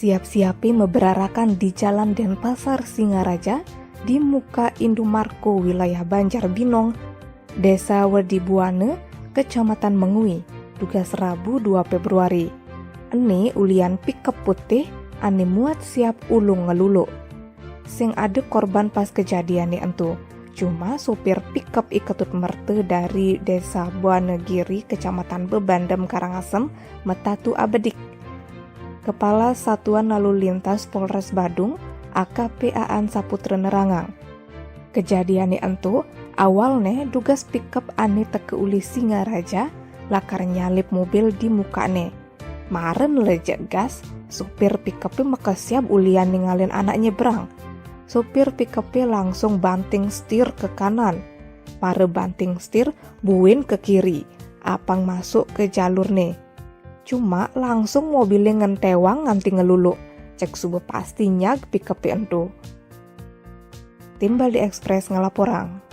siap-siapi meberarakan di Jalan Denpasar Singaraja di muka Indomarko wilayah Banjarbinong, Desa Werdibuane, Kecamatan Mengui, Tugas Rabu 2 Februari. Ini ulian pickup putih ane muat siap ulung ngelulu. Sing ada korban pas kejadian entu. Cuma supir pickup iketut merte dari Desa Buanegiri, Kecamatan Bebandem, Karangasem, Metatu Abedik. Kepala Satuan Lalu Lintas Polres Badung, AKP Aan Saputra Nerangang. Kejadian entu awalnya dugas pickup ane teke uli Singaraja lakar nyalip mobil di mukane. Maren lejek gas, supir pickupnya maka siap ulian ninggalin anak nyebrang. Supir pickupnya langsung banting setir ke kanan. Pare banting setir buin ke kiri, apang masuk ke jalur nih. Cuma langsung mobilnya ngentewang nganti ngelulu. Cek subuh pastinya pickupnya entu. Tim Bali Express ngelaporang.